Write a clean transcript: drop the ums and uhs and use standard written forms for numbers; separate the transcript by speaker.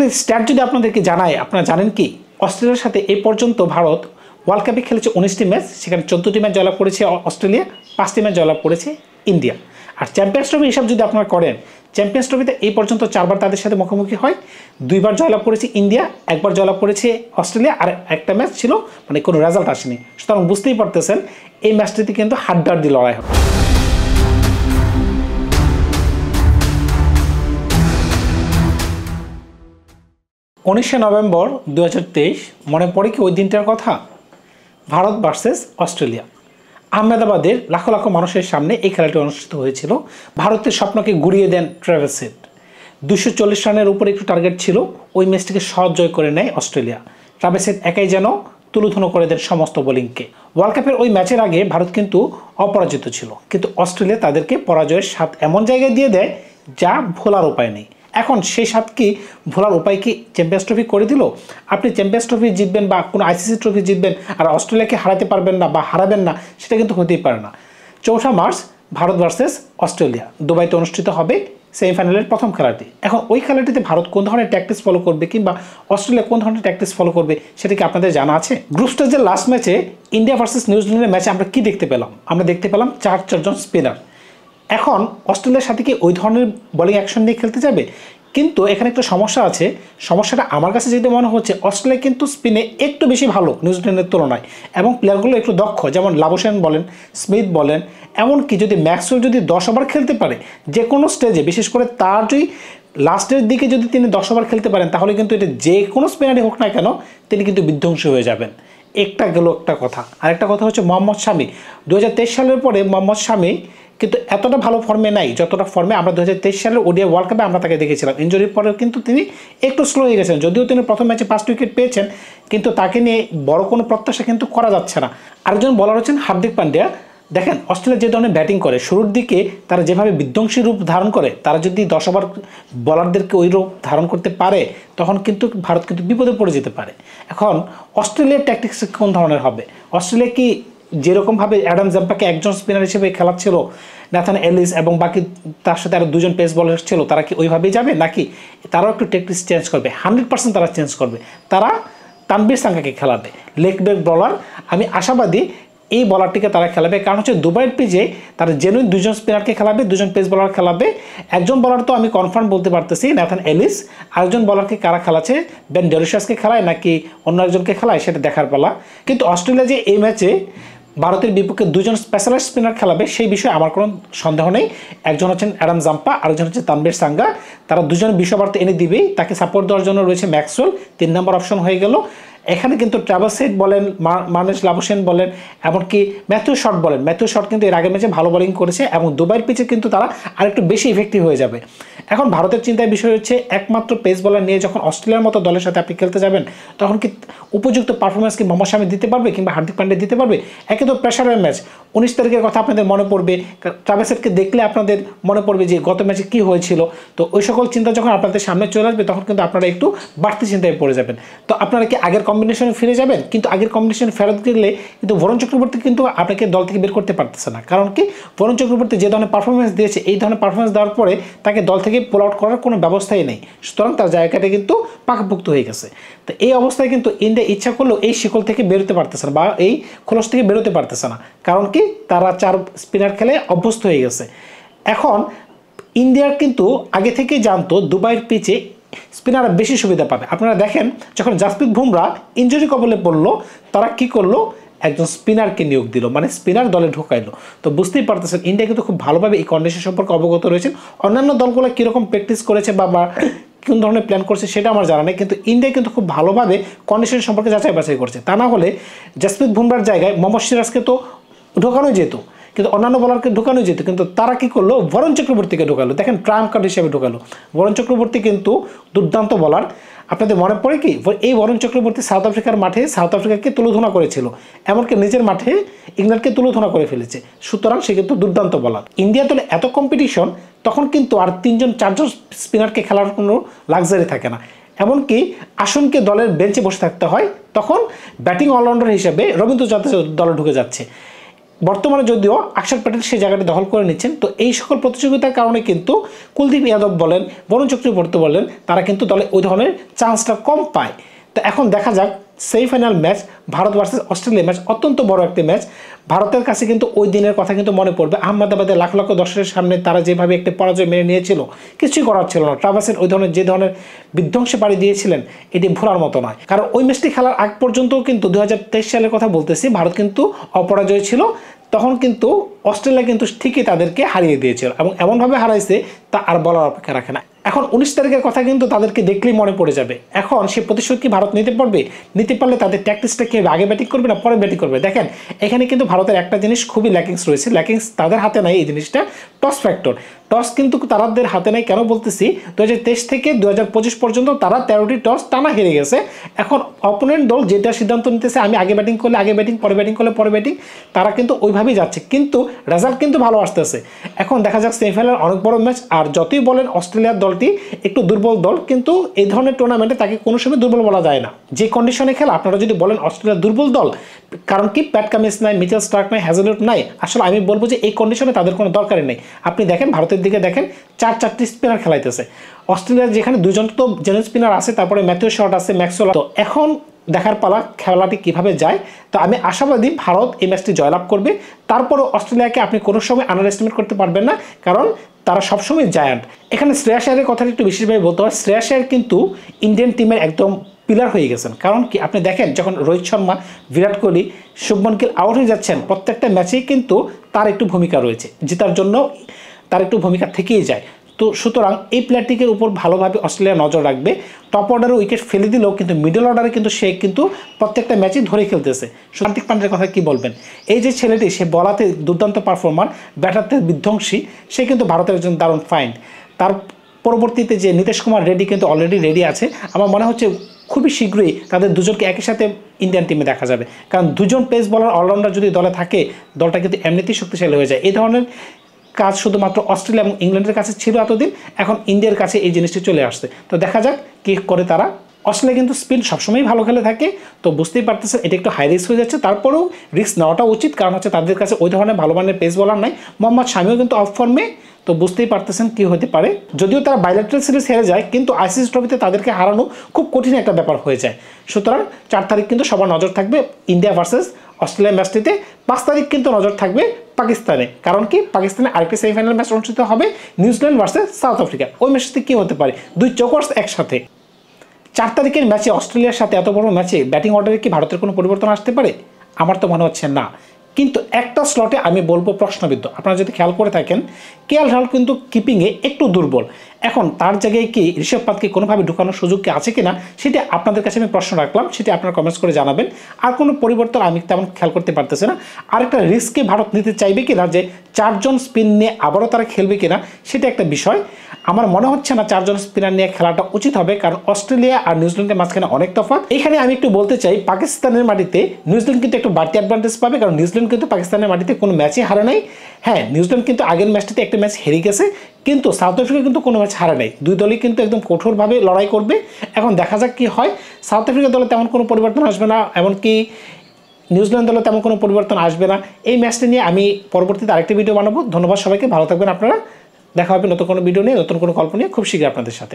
Speaker 1: একটা স্ট্যাট যদি আপনাদেরকে জানায়, আপনারা জানেন কি অস্ট্রেলিয়ার সাথে এই পর্যন্ত ভারত ওয়ার্ল্ড কাপে খেলেছে 19টি ম্যাচ, সেখানে 14টি ম্যাচ জয়লাভ করেছে অস্ট্রেলিয়া, 5টি ম্যাচ জয়লাভ করেছে ইন্ডিয়া। আর চ্যাম্পিয়ন্স ট্রফি হিসাব যদি আপনারা করেন, চ্যাম্পিয়ন্স ট্রফিতে এই পর্যন্ত 4বার তাদের সাথে মুখোমুখি হয়, 2বার জয়লাভ করেছে ইন্ডিয়া, 1বার জয়লাভ করেছে অস্ট্রেলিয়া, আর একটা ম্যাচ ছিল মানে কোনো রেজাল্ট আসেনি। সুতরাং বুঝতেই পারতেছেন এই ম্যাচটিতে কিন্তু হাড্ডাহাড্ডি লড়াই হবে। November 2023 মনে পড়ে কি ওই দিনটার কথা? Bharat versus Australia. আহমেদাবাদের লাখো লাখো মানুষের সামনে এই খেলাটি অনুষ্ঠিত হয়েছিল। ভারতের স্বপ্নকে গুড়িয়ে দেন ট্রেভিস হেড। 240 রানের উপরে একটু টার্গেট ছিল, ওই ম্যাচটিকে সহজ জয় করে নেয় অস্ট্রেলিয়া। ট্রেভিস হেড একাই যেন তুলোধুনো করে দেন সমস্ত বোলিংকে। ওয়ার্ল্ড কাপের ওই ম্যাচের আগে ভারত কিন্তু অপরাজিত ছিল, কিন্তু অস্ট্রেলিয়া তাদেরকে পরাজয়ের স্বাদ এমন জায়গায় দিয়ে দেয় যা ভোলার উপায় নেই। এখন সেই স্বাদ কি ভোলার উপায় কি চ্যাম্পিয়ন্স ট্রফি করে দিল? আপনি চ্যাম্পিয়ন্স ট্রফি জিতবেন বা কোনো আইসিসি ট্রফি জিতবেন আর অস্ট্রেলিয়াকে হারাতে পারবেন না বা হারাবেন না, সেটা কিন্তু হতেই পারে না। 4 মার্চ ভারত ভার্সেস অস্ট্রেলিয়া দুবাইতে অনুষ্ঠিত হবে সেমিফাইনালের প্রথম খেলাটি। এখন ওই খেলাটিতে ভারত কোন ধরনের ট্যাকটিক্স ফলো করবে কিংবা অস্ট্রেলিয়া কোন ধরনের ট্যাকটিক্স ফলো করবে সেটা কি আপনাদের জানা আছে? গ্রুপ স্টেজের লাস্ট ম্যাচে ইন্ডিয়া ভার্সেস নিউজিল্যান্ডের ম্যাচে আমরা কি দেখতে পেলাম? আমরা দেখতে পেলাম 4 স্পিনার। এখন অস্ট্রেলিয়ার সাথে কি ওই ধরনের বোলিং অ্যাকশন নিয়ে খেলতে যাবে? কিন্তু এখানে একটা সমস্যা আছে। সমস্যাটা আমার কাছে যেটা মনে হচ্ছে, অস্ট্রেলিয়া কিন্তু স্পিনে একটু বেশি ভালো নিউজিল্যান্ডের তুলনায়, এবং প্লেয়ারগুলো একটু দক্ষ, যেমন লাবুশেন বলেন, স্মিথ বলেন। এমনকি যদি ম্যাক্সওয়েল যদি 10 ওভার খেলতে পারে যে কোনো স্টেজে, বিশেষ করে তার যদি লাস্টের দিকে যদি তিনি 10 ওভার খেলতে পারেন, তাহলে কিন্তু এটা যে কোনো স্পিনারই হোক না কেন তিনি কিন্তু বিধ্বংসী হয়ে যাবেন। একটা গেল একটা কথা। আরেকটা কথা হচ্ছে মোহাম্মদ শামি। 2023 সালের পরে মোহাম্মদ শামি কিন্তু এতটা ভালো ফর্মে নাই যতটা ফর্মে আমরা 2023 সালের ওডিআই ওয়ার্ল্ড কাপে আমরা তাকে দেখেছিলাম। ইনজুরির পরেও কিন্তু তিনি একটু স্লো হয়ে গেছেন, যদিও তিনি প্রথম ম্যাচে 5 উইকেট পেয়েছেন, কিন্তু তাকে নিয়ে বড় কোনো প্রত্যাশা কিন্তু করা যাচ্ছে না। আরেকজন বলার হচ্ছেন হার্দিক পান্ডিয়া। দেখেন অস্ট্রেলিয়া যে ধরনের ব্যাটিং করে, শুরুর দিকে তারা যেভাবে বিধ্বংসী রূপ ধারণ করে, তারা যদি 10 ওভার বলারদেরকে ওই রূপ ধারণ করতে পারে, তখন কিন্তু ভারত কিন্তু বিপদে পড়ে যেতে পারে। এখন অস্ট্রেলিয়ার ট্যাকটিক্স কোন ধরনের হবে? অস্ট্রেলিয়া কি যেরকমভাবে অ্যাডাম জাম্পাকে একজন স্পিনার হিসেবে খেলাচ্ছিল, ন্যাথান এলিস এবং বাকি তার সাথে আরও 2জন পেস বলার ছিল, তারা কি ওইভাবেই যাবে নাকি তারাও একটু ট্যাকটিক্স চেঞ্জ করবে? 100% তারা চেঞ্জ করবে। তারা তানভীর সাঙ্গাকে খেলাবে লেগ ব্রেক বলার। আমি আশাবাদী এই বলারটিকে তারা খেলাবে, কারণ হচ্ছে দুবাইয়ের পিচে তারা জেনুইন 2জন স্পিনারকে খেলাবে, 2জন পেস বলার খেলাবে। একজন বলার তো আমি কনফার্ম বলতে পারতেছি, ন্যাথান এলিস। আরেকজন বলারকে কারা খেলাচ্ছে, বেন ডেরিশাসকে খেলায় নাকি অন্য একজনকে খেলায়, সেটা দেখার পালা। কিন্তু অস্ট্রেলিয়া যে এই ম্যাচে ভারতের বিপক্ষে 2জন স্পেশালিস্ট স্পিনার খেলাবে সেই বিষয়ে আমার কোনো সন্দেহ নেই। একজন হচ্ছেন অ্যাডাম জাম্পা, আরেকজন হচ্ছে তানভীর সাঙ্গা। তারা 2জন বিশ্বভারতে এনে দিবেই। তাকে সাপোর্ট দেওয়ার জন্য রয়েছে ম্যাক্সওয়েল, 3 নম্বর অপশন হয়ে গেল। এখানে কিন্তু ট্রেভিস হেড বলেন, মার্নেস লাবুশেন বলেন, এমনকি ম্যাথিউ শট বলেন। ম্যাথিউ শট কিন্তু এর আগের ম্যাচে ভালো বোলিং করেছে এবং দুবাইয়ের পিচে কিন্তু তারা আরেকটু বেশি ইফেক্টিভ হয়ে যাবে। এখন ভারতের চিন্তার বিষয় হচ্ছে, একমাত্র পেস বলার নিয়ে যখন অস্ট্রেলিয়ার মতো দলের সাথে আপনি খেলতে যাবেন, তখন কি উপযুক্ত পারফরমেন্স কি মোহাম্মদ শামি দিতে পারবে কিংবা হার্দিক পান্ডিয়া দিতে পারবে? একে তো প্রেশারের ম্যাচ। 19 তারিখের কথা আপনাদের মনে পড়বে, ট্রেভিস হেডকে দেখলে আপনাদের মনে পড়বে যে গত ম্যাচে কী হয়েছিল। তো ওই সকল চিন্তা যখন আপনাদের সামনে চলে আসবে, তখন কিন্তু আপনারা একটু বাড়তি চিন্তায় পড়ে যাবেন। তো আপনারা কি আগের কম্বিনেশনে ফিরে যাবেন? কিন্তু আগের কম্বিনেশনে ফেরত গেলে কিন্তু বরুণ চক্রবর্তী কিন্তু আপনাকে দল থেকে বের করতে পারতেছে না। কারণ কি, বরুণ চক্রবর্তী যে ধরনের পারফরমেন্স দিয়েছে, এই ধরনের পারফরমেন্স দেওয়ার পরে তাকে দল থেকে পুল আউট করার কোনো ব্যবস্থাই নেই। সুতরাং তার জায়গাটা কিন্তু পাকাপোক্ত হয়ে গেছে। তো এই অবস্থায় কিন্তু ইন্ডিয়া ইচ্ছা করলেও এই শিকল থেকে বেরোতে পারতেছে না বা এই খোলস থেকে বেরোতে পারতেছে না। কারণ কি, তারা 4 স্পিনার খেলে অভ্যস্ত হয়ে গেছে। এখন ইন্ডিয়ার কিন্তু আগে থেকেই জানতো দুবাইয়ের পিচে স্পিনাররা বেশি সুবিধা পাবে। আপনারা দেখেন, যখন জাসপ্রীত বুমরা ইনজুরি কবলে পড়লো, তারা কি করলো, একজন স্পিনারকে নিয়োগ দিল, মানে স্পিনার দলে ঢোকাইলো। তো বুঝতেই পারতেছেন ইন্ডিয়া কিন্তু খুব ভালোভাবে এই কন্ডিশন সম্পর্কে অবগত রয়েছেন। অন্যান্য দলগুলো কীরকম প্র্যাকটিস করেছে বা কোন ধরনের প্ল্যান করছে সেটা আমার জানা নেই, কিন্তু ইন্ডিয়া কিন্তু খুব ভালোভাবে কন্ডিশন সম্পর্কে যাচাই বাছাই করছে। তা না হলে জাসপ্রীত বুমরার জায়গায় মোহাম্মদ সিরাজকে তো ঢোকানোই যেত, কিন্তু অন্যান্য বলারকে ঢোকানোই যেত। কিন্তু তারা কি করলো, বরুণ চক্রবর্তীকে ঢোকালো। দেখেন ট্রাম্প কার্ড হিসেবে ঢোকালো। বরুণ চক্রবর্তী কিন্তু দুর্দান্ত বলার। আপনাদের মনে পড়ে কি, এই বরুণ চক্রবর্তী সাউথ আফ্রিকার মাঠে সাউথ আফ্রিকাকে তুলোধনা করেছিল, এমনকি নিজের মাঠে ইংল্যান্ডকে তুলোধনা করে ফেলেছে। সুতরাং সে কিন্তু দুর্দান্ত বলার। ইন্ডিয়া দলে এত কম্পিটিশন, তখন কিন্তু আর 3-4জন স্পিনারকে খেলার কোনো লাক্সারি থাকে না। এমনকি আসনকে দলের বেঞ্চে বসে থাকতে হয়। তখন ব্যাটিং অলরাউন্ডার হিসেবে রবীন্দ্র জাদেজা দলে ঢুকে যাচ্ছে। বর্তমানে যদিও অক্ষর প্যাটেল সেই জায়গাটি দখল করে নিচ্ছেন। তো এই সকল প্রতিযোগিতার কারণে কিন্তু কুলদীপ যাদব বলেন, বরুণ চক্রবর্তী বলেন, তারা কিন্তু দলে ওই ধরনের চান্সটা কম পায়। তো এখন দেখা যাক semifinal match Bharat versus Australia match, অত্যন্ত বড় একটি ম্যাচ। ভারতের কাছে কিন্তু ওই দিনের কথা কিন্তু মনে পড়বে। আহমেদাবাদের লাখ লক্ষ দর্শকের সামনে তারা যেভাবে একটি পরাজয় মেনে নিয়েছিল, কিছুই করার ছিল না। ট্রাভাসের ওই ধরনের যে ধরনের বিধ্বংসে পাড়ি দিয়েছিলেন, এটি ভোলার মতো নয়। কারণ ওই ম্যাচটি খেলার আগ পর্যন্ত কিন্তু 2023 সালের কথা বলতেছি, ভারত কিন্তু অপরাজয় ছিল। তখন কিন্তু অস্ট্রেলিয়া কিন্তু ঠিকই তাদেরকে হারিয়ে দিয়েছিল এবং এমনভাবে হারাইছে তা আর বলার অপেক্ষা রাখে না। এখন 19 তারিখের কথা কিন্তু তাদেরকে দেখলেই মনে পড়ে যাবে। এখন সে প্রতিশোধ কি ভারত নিতে পারবে? নিতে পারলে তাদের ট্যাকটিক্সটা কি হবে? আগে ব্যাটিং করবে না পরে ব্যাটিং করবে? দেখেন এখানে কিন্তু ভারতের একটা জিনিস খুবই ল্যাকিংস রয়েছে। ল্যাকিংস তাদের হাতে নাই এই জিনিসটা, টস ফ্যাক্টর। টস কিন্তু তাদের হাতে নাই। কেন বলতেছি, 2023 থেকে 2025 পর্যন্ত তারা 13টি টস টানা হেরে গেছে। এখন অপোনেন্ট দল যেটা সিদ্ধান্ত নিতেছে, আমি আগে ব্যাটিং করলে আগে ব্যাটিং, পরে ব্যাটিং করলে পরে ব্যাটিং, তারা কিন্তু ওইভাবেই যাচ্ছে, কিন্তু রেজাল্ট কিন্তু ভালো আসতেছে। এখন দেখা যাক সেমিফাইনাল অনেক বড় ম্যাচ। আর যতই বলেন অস্ট্রেলিয়ার দলটি একটু দুর্বল দল, কিন্তু এই ধরনের টুর্নামেন্টে তাকে কোনো সময় দুর্বল বলা যায় না। যে কন্ডিশনে খেলা, আপনারা যদি বলেন অস্ট্রেলিয়ার দুর্বল দল, কারণ কি প্যাট কামিন্স নাই, মিচেল স্টার্ক নাই, হ্যাজেলউড নাই, আসলে আমি বলবো যে এই কন্ডিশনে তাদের কোনো দরকারই নেই। আপনি দেখেন ভারতের দিকে দেখেন, 4-4টি স্পিনার খেলাইতেছে। অস্ট্রেলিয়ার যেখানে দুজন তো জেনুইন স্পিনার আছে, তারপরে ম্যাথিউ শট আছে, ম্যাক্সওয়েল। তো এখন দেখার পালা খেলাটি কিভাবে যায়। তো আমি আশাবাদী ভারত এই ম্যাচটি জয়লাভ করবে। তারপরও অস্ট্রেলিয়াকে আপনি কোনো সময় আন্ডার এস্টিমেট করতে পারবেন না, কারণ তারা সবসময় জায়ান্ট। এখানে শ্রেয়াস আয়ারের কথাটা একটু বিশেষভাবে বলতে হয়। শ্রেয়াস আয়ার কিন্তু ইন্ডিয়ান টিমের একদম পিলার হয়ে গেছেন। কারণ কি, আপনি দেখেন যখন রোহিত শর্মা, বিরাট কোহলি, শুভমান গিল আউট হয়ে যাচ্ছেন, প্রত্যেকটা ম্যাচেই কিন্তু তার একটু ভূমিকা রয়েছে, জেতার জন্য তার একটু ভূমিকা থেকেই যায়। তো সুতরাং এই প্লেয়ারটিকে উপর ভালোভাবে অস্ট্রেলিয়া নজর রাখবে। টপ অর্ডারে উইকেট ফেলে দিলেও কিন্তু মিডল অর্ডারে কিন্তু সে কিন্তু প্রত্যেকটা ম্যাচই ধরে খেলতেছে। হার্দিক পান্ডের কথা কি বলবেন? এই যে ছেলেটি, সে বলাতে দুর্দান্ত পারফরমার, ব্যাটারতে বিধ্বংসী, সে কিন্তু ভারতের একজন দারুণ ফাইন্ড। তার পরবর্তীতে যে নীতিশ কুমার রেড্ডি কিন্তু অলরেডি রেডি আছে। আমার মনে হচ্ছে খুবই শীঘ্রই তাদের দুজনকে একই সাথে ইন্ডিয়ান টিমে দেখা যাবে। কারণ দুজন পেস বলার অলরাউন্ডার যদি দলে থাকে, দলটা কিন্তু এমনিতেই শক্তিশালী হয়ে যায়। এই ধরনের কাজ শুধুমাত্র অস্ট্রেলিয়া এবং ইংল্যান্ডের কাছে ছিল এতদিন, এখন ইন্ডিয়ার কাছে এই জিনিসটি চলে আসছে। তো দেখা যাক কী করে তারা। অস্ট্রেলিয়া কিন্তু স্পিন সবসময় ভালো খেলে থাকে, তো বুঝতেই পারতেছেন এটা একটু হাই রিস্ক হয়ে যাচ্ছে। তারপরেও রিস্ক নেওয়াটা উচিত, কারণ হচ্ছে তাদের কাছে ওই ধরনের ভালো মানের পেস বলার নাই। মোহাম্মদ শামিও কিন্তু অফ ফর্মে, তো বুঝতেই পারতেছেন কি হতে পারে। যদিও তারা বাইলেটারাল সিরিজ হেরে যায়, কিন্তু আইসিসি ট্রফিতে তাদেরকে হারানো খুব কঠিন একটা ব্যাপার হয়ে যায়। সুতরাং 4 তারিখ কিন্তু সবার নজর থাকবে ইন্ডিয়া ভার্সেস অস্ট্রেলিয়া ম্যাচটিতে। 5 তারিখ কিন্তু নজর থাকবে পাকিস্তানে। কারণ কি, পাকিস্তানে আরেকটি সেমিফাইনাল ম্যাচ অনুষ্ঠিত হবে, নিউজিল্যান্ড ভার্সেস সাউথ আফ্রিকা। ওই ম্যাচটি কী হতে পারে? 2 চোকার্স একসাথে। 4 তারিখের ম্যাচে অস্ট্রেলিয়ার সাথে এত বড় ম্যাচে ব্যাটিং অর্ডারে কি ভারতের কোনো পরিবর্তন আসতে পারে? আমার তো মনে হচ্ছে না। কিন্তু একটা স্লটে আমি বলবো প্রশ্নবিদ্ধ। আপনারা যদি খেয়াল করে থাকেন, কেএল রাহুল কিন্তু কিপিংয়ে একটু দুর্বল। এখন তার জায়গায় কি ঋষভ পান্তকে কোনোভাবে ঢুকানোর সুযোগ কি আছে কিনা, সেটা আপনাদের কাছে আমি প্রশ্ন রাখলাম, সেটা আপনারা কমেন্টস করে জানাবেন। আর কোনো পরিবর্তন আমি তেমন খেয়াল করতে পারতেছি না। আরেকটা রিস্কে ভারত নিতে চাইবে কিনা, যে 4 জন স্পিন নিয়ে আবারও তারা খেলবে কিনা, সেটা একটা বিষয়। আমার মনে হচ্ছে না 4 জন স্পিনার নিয়ে খেলাটা উচিত হবে, কারণ অস্ট্রেলিয়া আর নিউজিল্যান্ডের মাঝখানে অনেক তফাৎ। এখানে আমি একটু বলতে চাই, পাকিস্তানের মাটিতে নিউজিল্যান্ড কিন্তু একটু বাড়তি অ্যাডভান্টেজ পাবে, কারণ নিউজিল্যান্ড কিন্তু পাকিস্তানের মাটিতে কোনো ম্যাচই হারে নাই। হ্যাঁ, নিউজিল্যান্ড কিন্তু আগের ম্যাচটিতে একটা ম্যাচ হেরে গেছে, কিন্তু সাউথ আফ্রিকা কিন্তু কোনো ম্যাচ হারে নাই। দুই দলই কিন্তু একদম কঠোরভাবে লড়াই করবে। এখন দেখা যাক কি হয়। সাউথ আফ্রিকা দলে তেমন কোনো পরিবর্তন আসবে না, এমনকি নিউজিল্যান্ড দলে তেমন কোনো পরিবর্তন আসবে না। এই ম্যাচটি নিয়ে আমি পরবর্তীতে আরেকটি ভিডিও বানাবো। ধন্যবাদ সবাইকে, ভালো থাকবেন আপনারা। দেখা হবে নতুন কোনো ভিডিও নিয়ে, নতুন কোনো গল্প নিয়ে খুব শীঘ্রই আপনাদের সাথে।